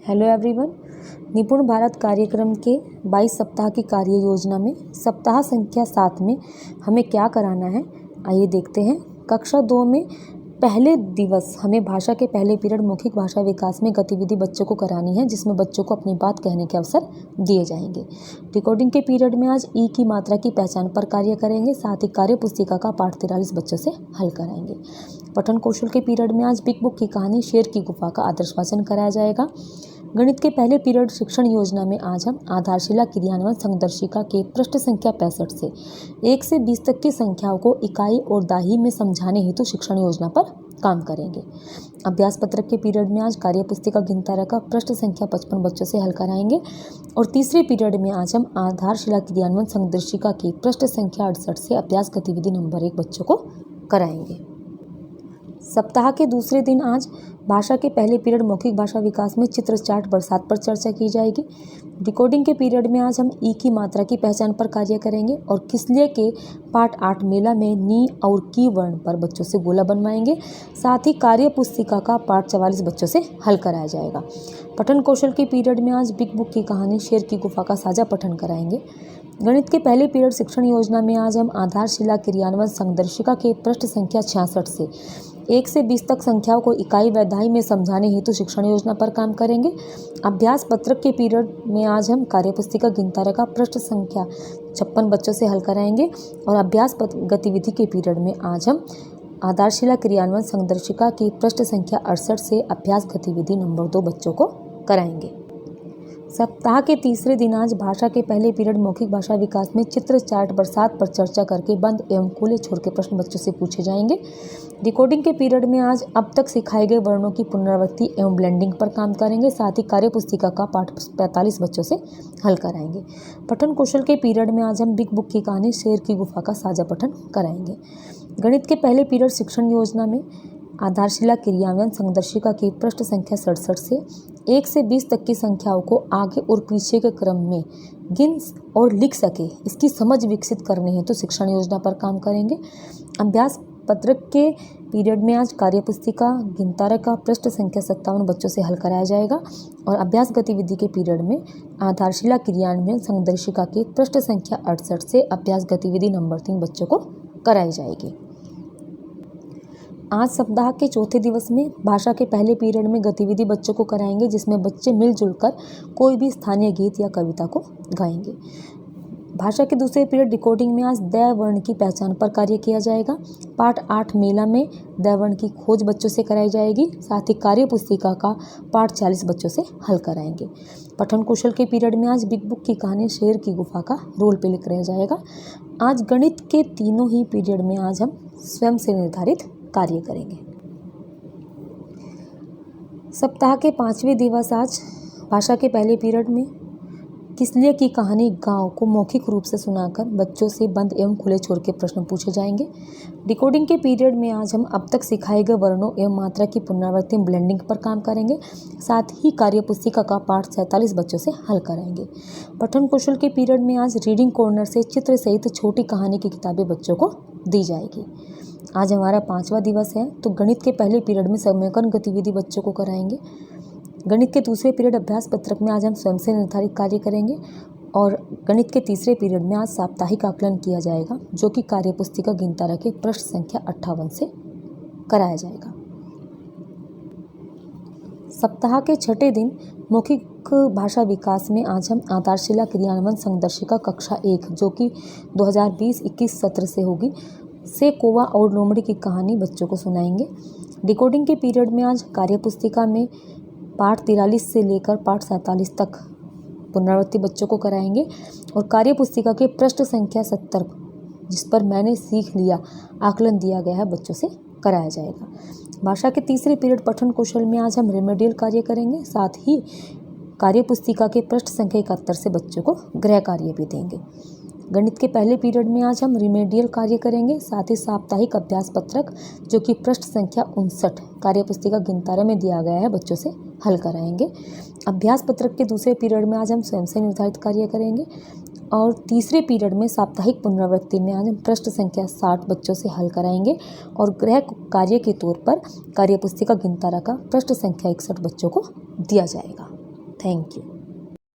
Hello everyone. निपुण भारत कार्यक्रम के 22 सप्ताह की कार्य योजना में सप्ताह संख्या 7 में हमें क्या कराना है, आइए देखते हैं। कक्षा 2 में पहले दिवस हमें भाषा के पहले पीरियड मौखिक भाषा विकास में गतिविधि बच्चों को करानी है, जिसमें बच्चों को अपनी बात कहने के अवसर दिए जाएंगे। रिकॉर्डिंग के पीरियड में आज ई की मात्रा की पहचान पर कार्य करेंगे, साथ ही कार्य पुस्तिका का पाठ 43 बच्चों से हल कराएंगे। पठन कौशल के पीरियड में आज बिग बुक की कहानी शेर की गुफा का आदर्श वाचन कराया जाएगा। गणित के पहले पीरियड शिक्षण योजना में आज हम आधारशिला क्रियान्वयन संदर्शिका के पृष्ठ संख्या 65 से 1 से 20 तक की संख्याओं को इकाई और दाही में समझाने हेतु शिक्षण योजना पर काम करेंगे। अभ्यास पत्रक के पीरियड में आज कार्य पुस्तिका गिनतारा का पृष्ठ संख्या 55 बच्चों से हल कराएंगे और तीसरे पीरियड में आज हम आधारशिला क्रियान्वयन संदर्शिका की पृष्ठ संख्या 68 से अभ्यास गतिविधि नंबर 1 बच्चों को कराएंगे। सप्ताह के दूसरे दिन आज भाषा के पहले पीरियड मौखिक भाषा विकास में चित्र चार्ट बरसात पर चर्चा की जाएगी। डिकोडिंग के पीरियड में आज हम ई की मात्रा की पहचान पर कार्य करेंगे और किसलिए के पाठ 8 मेला में नी और की वर्ण पर बच्चों से गोला बनवाएंगे। साथ ही कार्य पुस्तिका का पाठ 44 बच्चों से हल कराया जाएगा। पठन कौशल के पीरियड में आज बिग बुक की कहानी शेर की गुफा का साझा पठन कराएंगे। गणित के पहले पीरियड शिक्षण योजना में आज हम आधारशिला क्रियान्वयन संदर्शिका के पृष्ठ संख्या 66 से 1 से 20 तक संख्याओं को इकाई व दाही में समझाने हेतु शिक्षण योजना पर काम करेंगे। अभ्यास पत्रक के पीरियड में आज हम कार्यपुस्तिका गिनतारा का पृष्ठ संख्या 56 बच्चों से हल कराएंगे और अभ्यास गतिविधि के पीरियड में आज हम आधारशिला क्रियान्वयन संदर्शिका की पृष्ठ संख्या 68 से अभ्यास गतिविधि नंबर 2 बच्चों को कराएंगे। सप्ताह के तीसरे दिन आज भाषा के पहले पीरियड मौखिक भाषा विकास में चित्र चार्ट बरसात पर चर्चा करके बंद एवं खुले छोर के प्रश्न बच्चों से पूछे जाएंगे। डिकोडिंग के पीरियड में आज अब तक सिखाए गए वर्णों की पुनरावृत्ति एवं ब्लेंडिंग पर काम करेंगे। साथ ही कार्य पुस्तिका का पाठ 45 बच्चों से हल कराएंगे। पठन कौशल के पीरियड में आज हम बिग बुक की कहानी शेर की गुफा का साझा पठन कराएंगे। गणित के पहले पीरियड शिक्षण योजना में आधारशिला क्रियान्वयन संदर्शिका की पृष्ठ संख्या 67 से 1 से 20 तक की संख्याओं को आगे और पीछे के क्रम में गिन और लिख सके, इसकी समझ विकसित करने हेतु शिक्षण योजना पर काम करेंगे। अभ्यास पत्रक के पीरियड में आज कार्यपुस्तिका गिनतारा का पृष्ठ संख्या 57 बच्चों से हल कराया जाएगा और अभ्यास गतिविधि के पीरियड में आधारशिला क्रियान्वयन संदर्शिका की पृष्ठ संख्या 68 से अभ्यास गतिविधि नंबर 3 बच्चों को कराई जाएगी। आज सप्ताह के चौथे दिवस में भाषा के पहले पीरियड में गतिविधि बच्चों को कराएंगे, जिसमें बच्चे मिलजुल कर कोई भी स्थानीय गीत या कविता को गाएंगे। भाषा के दूसरे पीरियड डिकोडिंग में आज द वर्ण की पहचान पर कार्य किया जाएगा। पाठ 8 मेला में द वर्ण की खोज बच्चों से कराई जाएगी। साथ ही कार्य पुस्तिका का पाठ 40 बच्चों से हल कराएंगे। पठन कौशल के पीरियड में आज बिग बुक की कहानी शेर की गुफा का रोल प्ले कराया जाएगा। आज गणित के तीनों ही पीरियड में आज हम स्वयं से निर्धारित कार्य करेंगे। सप्ताह के 5वें दिवस आज भाषा के पहले पीरियड में किसलिए की कहानी गांव को मौखिक रूप से सुनाकर बच्चों से बंद एवं खुले छोर के प्रश्न पूछे जाएंगे। डिकोडिंग के पीरियड में आज हम अब तक सिखाए गए वर्णों एवं मात्रा की पुनरावृत्ति ब्लेंडिंग पर काम करेंगे। साथ ही कार्य पुस्तिका का पाठ 47 बच्चों से हल कराएंगे। पठन कौशल के पीरियड में आज रीडिंग कॉर्नर से चित्र सहित छोटी कहानी की किताबें बच्चों को दी जाएगी। आज हमारा 5वां दिवस है, तो गणित के पहले पीरियड में समूहीकरण गतिविधि बच्चों को कराएंगे। गणित के दूसरे पीरियड अभ्यास पत्रक में आज हम स्वयं से निर्धारित कार्य करेंगे और गणित के तीसरे पीरियड में आज साप्ताहिक आकलन किया जाएगा, जो कि कार्य पुस्तिका गिनतारा के पृष्ठ संख्या 58 से कराया जाएगा। सप्ताह के छठे दिन मौखिक भाषा विकास में आज हम आधारशिला क्रियान्वयन संदर्शिका कक्षा 1, जो कि 2020-21 सत्र से होगी, से कौवा और लोमड़ी की कहानी बच्चों को सुनाएंगे। डिकोडिंग के पीरियड में आज कार्यपुस्तिका में पाठ 43 से लेकर पाठ 47 तक पुनरावृत्ति बच्चों को कराएंगे और कार्यपुस्तिका के पृष्ठ संख्या 70, जिस पर मैंने सीख लिया आकलन दिया गया है, बच्चों से कराया जाएगा। भाषा के तीसरे पीरियड पठन कौशल में आज हम रेमेडियल कार्य करेंगे। साथ ही कार्यपुस्तिका के पृष्ठ संख्या 71 से बच्चों को गृह कार्य भी देंगे। गणित के पहले पीरियड में आज हम रिमेडियल कार्य करेंगे। साथ ही साप्ताहिक अभ्यास पत्रक, जो कि पृष्ठ संख्या 59 कार्यपुस्तिका गिनतारा में दिया गया है, बच्चों से हल कराएंगे। अभ्यास पत्रक के दूसरे पीरियड में आज हम स्वयं से निर्धारित कार्य करेंगे और तीसरे पीरियड में साप्ताहिक पुनरावृत्ति में आज हम पृष्ठ संख्या 60 बच्चों से हल कराएंगे और गृह कार्य के तौर पर कार्यपुस्तिका गिनतारा का पृष्ठ संख्या 61 बच्चों को दिया जाएगा। Thank you.